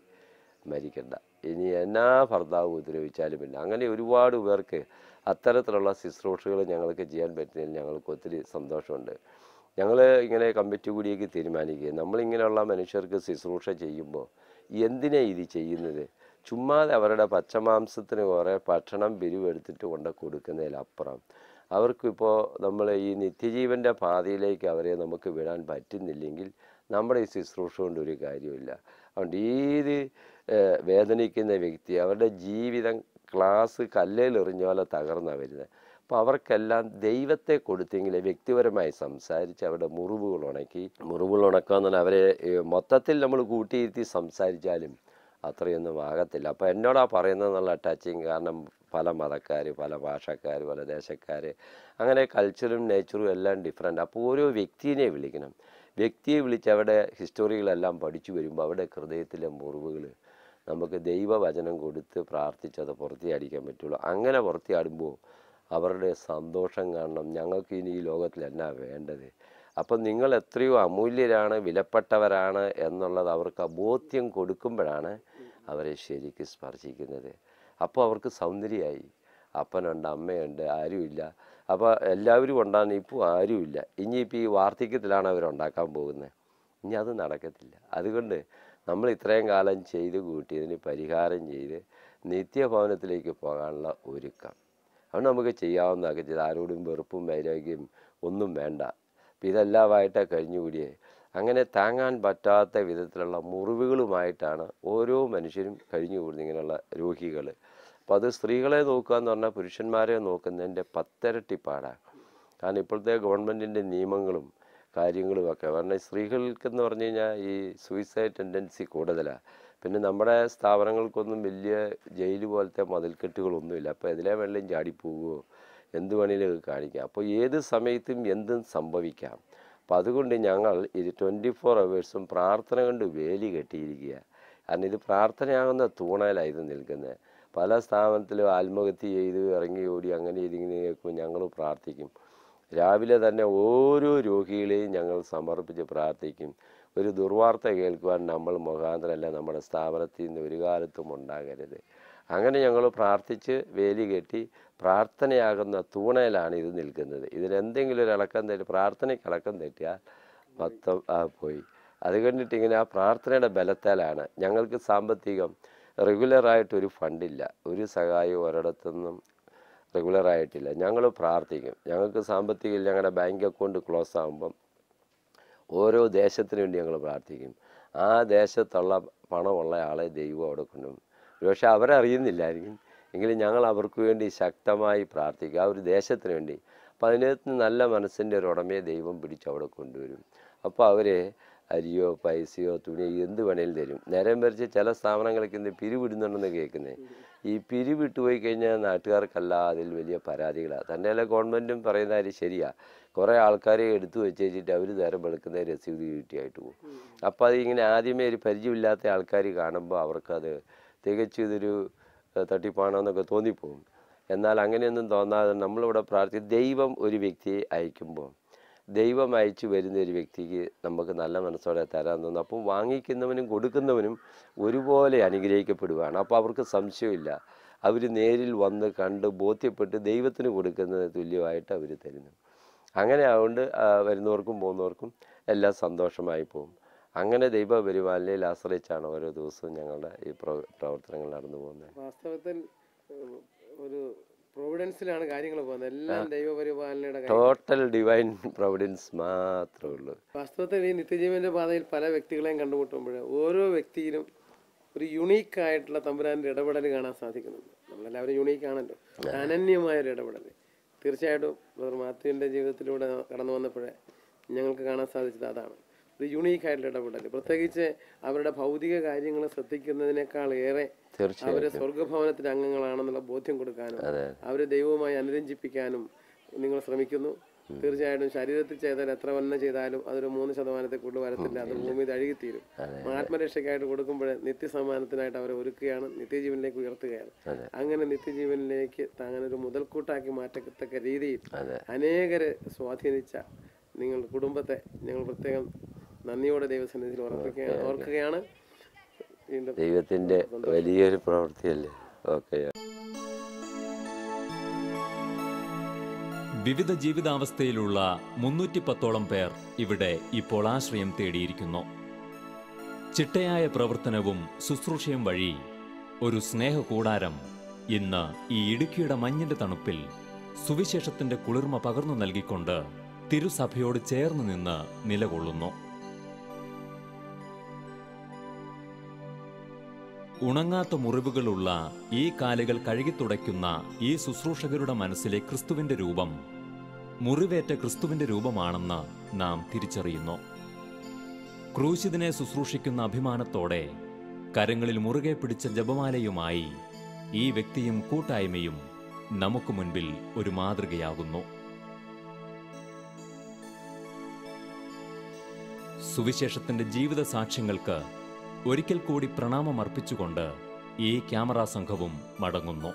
മരിക്കണ്ട, ഇനി എന്നാ ഭർത്താവ് ഉപദ്രവിച്ചാലും ഇല്ല. അങ്ങനെ ഒരുപാട് പേർക്ക് അത്തരത്തിലുള്ള ശുശ്രൂഷകൾ ഞങ്ങൾക്ക് ചെയ്യാൻ പറ്റുന്നതിൽ ഞങ്ങൾക്ക് ഒത്തിരി സന്തോഷമുണ്ട്. ഞങ്ങൾ ഇങ്ങനെ കമ്മിറ്റി കൂടിയൊക്കെ തീരുമാനിക്കുക, നമ്മളിങ്ങനെയുള്ള മനുഷ്യർക്ക് ശുശ്രൂഷ ചെയ്യുമ്പോൾ എന്തിനാ ഇത് ചെയ്യുന്നത്? ചുമ്മാതെ അവരുടെ പച്ചമാംസത്തിന് കുറേ ഭക്ഷണം പിരിവെടുത്തിട്ട് കൊണ്ട് കൊടുക്കുന്നതിലപ്പുറം അവർക്കിപ്പോൾ നമ്മൾ ഈ നിത്യജീവൻ്റെ പാതയിലേക്ക് അവരെ നമുക്ക് വിടാൻ പറ്റുന്നില്ലെങ്കിൽ നമ്മുടെ ഈ ശുശ്രൂഷ കൊണ്ട് ഒരു കാര്യമില്ല. അതുകൊണ്ട് ഏത് വേദനിക്കുന്ന വ്യക്തി അവരുടെ ജീവിതം ക്ലാസ് കല്ലേലെറിഞ്ഞ പോലെ തകർന്നാണ് വരുന്നത്. അപ്പോൾ അവർക്കെല്ലാം ദൈവത്തെ കൊടുത്തെങ്കിൽ വ്യക്തിപരമായി സംസാരിച്ച് അവരുടെ മുറിവുകൾ ഉണക്കുക എന്ന് പറഞ്ഞാൽ അവരെ മൊത്തത്തിൽ നമ്മൾ കൂട്ടിയിരുത്തി സംസാരിച്ചാലും അത്രയൊന്നും ആകത്തില്ല. അപ്പോൾ എന്നോടാ പറയുന്നതെന്നുള്ള ടച്ചിങ്, കാരണം പല മതക്കാർ, പല ഭാഷക്കാർ, പല ദേശക്കാർ, അങ്ങനെ കൾച്ചറും നേച്ചറും എല്ലാം ഡിഫറെൻ്റ്. അപ്പോൾ ഓരോ വ്യക്തിയെ വിളിക്കണം. വ്യക്തിയെ വിളിച്ച് അവരുടെ ഹിസ്റ്ററികളെല്ലാം പഠിച്ചു വരുമ്പോൾ അവരുടെ ഹൃദയത്തിലെ മുറിവുകൾ നമുക്ക് ദൈവവചനം കൊടുത്ത് പ്രാർത്ഥിച്ചത് പുറത്തിയടിക്കാൻ പറ്റുള്ളൂ. അങ്ങനെ പുറത്തിയാടുമ്പോൾ അവരുടെ സന്തോഷം കാണണം. ഞങ്ങൾക്ക് ഇനി ഈ ലോകത്തിൽ എന്നാ വേണ്ടത്? അപ്പം നിങ്ങൾ എത്രയോ അമൂല്യരാണ്, വിലപ്പെട്ടവരാണ് എന്നുള്ളത് അവർക്ക് ബോധ്യം കൊടുക്കുമ്പോഴാണ് അവരെ ശരിക്കും സ്പർശിക്കുന്നത്. അപ്പോൾ അവർക്ക് സൗന്ദര്യമായി, അപ്പനുണ്ട്, അമ്മയുണ്ട്, ആരുമില്ല. അപ്പോൾ എല്ലാവരും ഉണ്ടാകുന്ന ഇപ്പോൾ ആരുമില്ല. ഇനിയിപ്പോൾ ഈ വാർദ്ധക്യത്തിലാണ് അവരുണ്ടാക്കാൻ പോകുന്നത്. ഇനി അത് നടക്കത്തില്ല. അതുകൊണ്ട് നമ്മൾ ഇത്രയും കാലം ചെയ്ത് കൂട്ടിയതിന് പരിഹാരം ചെയ്ത് നിത്യഭവനത്തിലേക്ക് പോകാനുള്ള ഒരുക്കം അതുകൊണ്ട് നമുക്ക് ചെയ്യാവുന്നതൊക്കെ ചെയ്ത് ആരോടും വെറുപ്പും വൈരാഗ്യം ഒന്നും വേണ്ട. അപ്പം ഇതെല്ലാമായിട്ടാണ് കഴിഞ്ഞുകൂടിയേ. അങ്ങനെ താങ്ങാൻ പറ്റാത്ത വിധത്തിലുള്ള മുറിവുകളുമായിട്ടാണ് ഓരോ മനുഷ്യരും കഴിഞ്ഞുകൂടുന്നത്, ഇങ്ങനെയുള്ള രോഗികൾ. അപ്പോൾ അത് സ്ത്രീകളെ നോക്കുക എന്ന് പറഞ്ഞാൽ പുരുഷന്മാരെ നോക്കുന്നതിൻ്റെ 10 ഇരട്ടി പാടാണ്. കാരണം ഇപ്പോഴത്തെ ഗവൺമെൻറ്റിൻ്റെ നിയമങ്ങളും കാര്യങ്ങളുമൊക്കെ കാരണം സ്ത്രീകൾക്കെന്ന് പറഞ്ഞു കഴിഞ്ഞാൽ ഈ സൂയിസൈഡ് ടെൻഡൻസി കൂടുതലാണ്. പിന്നെ നമ്മുടെ സ്ഥാപനങ്ങൾക്കൊന്നും വലിയ ജയിൽ പോലത്തെ മതിൽക്കെട്ടുകളൊന്നുമില്ല. അപ്പോൾ ഇതിലെ വെള്ളം ചാടിപ്പോവുകയോ എന്ത് വേണമെങ്കിലും കാണിക്കാം. അപ്പോൾ ഏത് സമയത്തും എന്തും സംഭവിക്കാം. അപ്പോൾ അതുകൊണ്ട് ഞങ്ങൾ ഇത് 24 hours പ്രാർത്ഥന കൊണ്ട് വേലി കെട്ടിയിരിക്കുക. കാരണം ഇത് പ്രാർത്ഥനയാകുന്ന തൂണയിലാണ് ഇത് നിൽക്കുന്നത്. പല സ്ഥാപനത്തിലും ആത്മഹത്യ ചെയ്ത് ഇറങ്ങി ഓടി അങ്ങനെ ഇതിങ്ങനെ കേൾക്കുമ്പോൾ ഞങ്ങൾ പ്രാർത്ഥിക്കും. രാവിലെ തന്നെ ഓരോ രോഗികളെയും ഞങ്ങൾ സമർപ്പിച്ച് പ്രാർത്ഥിക്കും. ഒരു ദുർവാർത്ത കേൾക്കുവാൻ നമ്മൾ മുഖാന്തരമല്ല നമ്മുടെ സ്ഥാപനത്തിൽ നിന്ന് ഒരു കാലത്തും ഉണ്ടാകരുത്. അങ്ങനെ ഞങ്ങൾ പ്രാർത്ഥിച്ച് വേലി കെട്ടി പ്രാർത്ഥനയാകുന്ന തൂണയിലാണ് ഇത് നിൽക്കുന്നത്. ഇതിലെന്തെങ്കിലും ഒരു ഇളക്കം തെറ്റി, പ്രാർത്ഥനയ്ക്ക് ഇളക്കം തെറ്റിയാൽ മൊത്തം പോയി. അത് കണ്ടിട്ട് ഇങ്ങനെ ആ പ്രാർത്ഥനയുടെ ബലത്താലാണ്. ഞങ്ങൾക്ക് സാമ്പത്തികം റെഗുലറായിട്ടൊരു ഫണ്ടില്ല, ഒരു സഹായവും ഒരിടത്തുനിന്നും റെഗുലറായിട്ടില്ല. ഞങ്ങൾ പ്രാർത്ഥിക്കും. ഞങ്ങൾക്ക് സാമ്പത്തികം ഞങ്ങളുടെ ബാങ്ക് അക്കൗണ്ട് ക്ലോസ് ആകുമ്പം ഓരോ ദേശത്തിന് വേണ്ടി ഞങ്ങൾ പ്രാർത്ഥിക്കും. ആ ദേശത്തുള്ള പണമുള്ള ആളെ ദൈവം അവിടെ കൊണ്ടുപോകും. പക്ഷെ അവരറിയുന്നില്ലായിരിക്കും എങ്കിലും ഞങ്ങൾ അവർക്ക് വേണ്ടി ശക്തമായി പ്രാർത്ഥിക്കുക, ആ ഒരു ദേശത്തിന് വേണ്ടി. അപ്പോൾ അതിനകത്ത് നല്ല മനസ്സിൻ്റെ ഒരു ഉടമയെ ദൈവം പിടിച്ച് അവിടെ കൊണ്ടുവരും. അപ്പോൾ അവരെ അരിയോ പൈസയോ തുണിയോ എന്ത് വേണേലും തരും. നേരം മറിച്ച് ചില സ്ഥാപനങ്ങളൊക്കെ ഇന്ന് പിരിവിടുന്നുണ്ടെന്ന് കേൾക്കുന്നത്. ഈ പിരിവിട്ട് പോയി കഴിഞ്ഞാൽ നാട്ടുകാർക്കല്ല അതിൽ വലിയ പരാതികളാണ്. തന്നെയല്ല ഗവൺമെൻറ്റും പറയുന്ന കാര്യം ശരിയാണ്. കുറേ ആൾക്കാരെ എടുത്തു വെച്ചിട്ട് അവർ നേരം വെളുക്കുന്ന രസീത് കിട്ടിയായിട്ട് പോകും. അപ്പോൾ അതിങ്ങനെ ആദ്യമേ ഒരു പരിചയമില്ലാത്ത ആൾക്കാർ കാണുമ്പോൾ അവർക്കത് തികച്ചും ഇതൊരു തട്ടിപ്പാണെന്നൊക്കെ തോന്നിപ്പോകും. എന്നാൽ അങ്ങനെയൊന്നും തോന്നാതെ നമ്മളിവിടെ ദൈവം ഒരു വ്യക്തിയെ അയക്കുമ്പോൾ ദൈവം അയച്ചു വരുന്ന ഒരു വ്യക്തിക്ക് നമുക്ക് നല്ല മനസ്സോടെ തരാൻ തോന്നുന്നു. അപ്പം വാങ്ങിക്കുന്നവനും കൊടുക്കുന്നവനും ഒരുപോലെ അനുഗ്രഹിക്കപ്പെടുകയാണ്. അപ്പോൾ അവർക്ക് സംശയമില്ല, അവർ നേരിൽ വന്ന് കണ്ട് ബോധ്യപ്പെട്ട് ദൈവത്തിന് കൊടുക്കുന്നത് തുല്യമായിട്ട് അവർ തരുന്നു. അങ്ങനെ ആയതുകൊണ്ട് വരുന്നവർക്കും പോകുന്നവർക്കും എല്ലാം സന്തോഷമായി പോകും. അങ്ങനെ ദൈവ പരിപാലനയിൽ ആശ്രയിച്ചാണ് ഓരോ ദിവസവും ഞങ്ങളുടെ ഈ പ്രവർത്തനങ്ങൾ നടന്നു പോകുന്നത്. വാസ്തവത്തിൽ ഒരു പ്രൊവിഡൻസിലാണ് കാര്യങ്ങൾ പോകുന്നത്. എല്ലാം ദൈവപരിപാലനയുടെ ടോട്ടൽ ഡിവൈൻ പ്രൊവിഡൻസ് മാത്രമേ ഉള്ളൂ. വാസ്തവത്തിൽ ഈ നിത്യജീവന്റെ പാതയിൽ പല വ്യക്തികളെയും കണ്ടുമുട്ടുമ്പോൾ ഓരോ വ്യക്തിയിലും ഒരു യുണീക്കായിട്ടുള്ള തമ്പുരാൻ്റെ ഇടപെടൽ കാണാൻ സാധിക്കുന്നുണ്ട്. നമ്മളെല്ലാവരും യുണീക്കാണല്ലോ, അനന്യമായൊരു ഇടപെടൽ. തീർച്ചയായിട്ടും ബ്രദർ മാത്യുവിൻ്റെ ജീവിതത്തിലൂടെ കടന്നു വന്നപ്പോഴേ ഞങ്ങൾക്ക് കാണാൻ സാധിച്ചത് അതാണ്, ഒരു യുണീക്കായിട്ടുള്ള ഇടപെടൽ. പ്രത്യേകിച്ച് അവരുടെ ഭൗതിക കാര്യങ്ങൾ ശ്രദ്ധിക്കുന്നതിനേക്കാൾ ഏറെ അവരെ സ്വർഗഭവനത്തിന്റെ അംഗങ്ങളാണെന്നുള്ള ബോധ്യം കൊടുക്കാനും അവരെ ദൈവവുമായി അനുരഞ്ജിപ്പിക്കാനും നിങ്ങൾ ശ്രമിക്കുന്നു. തീർച്ചയായിട്ടും ശരീരത്തിൽ ചെയ്താൽ എത്ര വന്ന ചെയ്താലും അതൊരു 3% കൂടുതൽ വരത്തില്ല, അത് ഭൂമിയിൽ അഴുകിത്തീരും. ആത്മരക്ഷയ്ക്കായിട്ട് കൊടുക്കുമ്പോൾ നിത്യസമ്മാനത്തിനായിട്ട് അവരെ ഒരുക്കുകയാണ്, നിത്യജീവനിലേക്ക് ഉയർത്തുകയാണ്. അങ്ങനെ നിത്യജീവനിലേക്ക് അങ്ങനെ ഒരു മുതൽക്കൂട്ടാക്കി മാറ്റത്തക്ക രീതിയിൽ അനേകരെ സ്വാധീനിച്ച നിങ്ങളുടെ കുടുംബത്തെ ഞങ്ങൾ പ്രത്യേകം നന്ദിയോടെ ദൈവസന്നിധിയിൽ ഓർക്കുകയാണ്. ദൈവത്തിന്റെ വലിയൊരു പ്രവൃത്തിയല്ലേ. ഓക്കെ. വിവിധ ജീവിതാവസ്ഥയിലുള്ള 310ഓളം പേർ ഇവിടെ ഇപ്പോൾ ആശ്രയം തേടിയിരിക്കുന്നു. ചിട്ടയായ പ്രവർത്തനവും ശുശ്രൂഷയും വഴി ഒരു സ്നേഹകൂടാരം ഇന്ന് ഈ ഇടുക്കിയുടെ മഞ്ഞിന്റെ തണുപ്പിൽ സുവിശേഷത്തിന്റെ കുളിർമ പകർന്നു നൽകിക്കൊണ്ട് തിരുസഭയോട് ചേർന്ന് നിന്ന് നിലകൊള്ളുന്നു. ഉണങ്ങാത്ത മുറിവുകളുള്ള ഈ കാലുകൾ കഴുകിത്തുടയ്ക്കുന്ന ഈ ശുശ്രൂഷകരുടെ മനസ്സിലെ ക്രിസ്തുവിന്റെ രൂപം മുറിവേറ്റ ക്രിസ്തുവിന്റെ രൂപമാണെന്ന് നാം തിരിച്ചറിയുന്നു. ക്രൂശിതനെ ശുശ്രൂഷിക്കുന്ന അഭിമാനത്തോടെ കരങ്ങളിൽ മുറുകെ പിടിച്ച ജപമാലയുമായി ഈ വ്യക്തിയും കൂട്ടായ്മയും നമുക്ക് മുൻപിൽ ഒരു മാതൃകയാകുന്നു. സുവിശേഷത്തിന്റെ ജീവിത സാക്ഷ്യങ്ങൾക്ക് ഒരിക്കൽ കൂടി പ്രണാമം അർപ്പിച്ചുകൊണ്ട് ഈ ക്യാമറ സംഘവും മടങ്ങുന്നു.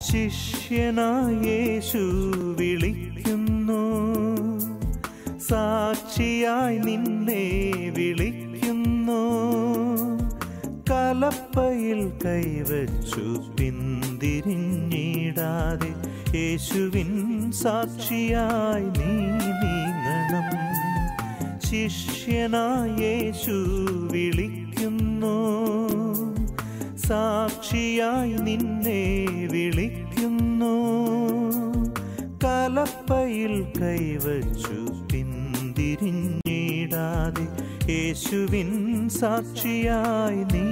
ശിഷ്യനായ യേശു വിളിക്കുന്നു, സാക്ഷിയായി നിന്നെ വിളിക്കുന്നു. കലപ്പയിൽ കൈവച്ചു പിന്തിരിഞ്ഞിടാതെ യേശുവിൻ സാക്ഷിയായി നീ നീങ്ങണം. ശിഷ്യനായ യേശു വിളിക്കുന്നു, സാക്ഷിയായി നിന്നെ വിളിക്കുന്നു. കലപ്പയിൽ കൈവച്ചു പിന്തിരിഞ്ഞിടാതെ യേശുവിൻ സാക്ഷിയായി നീ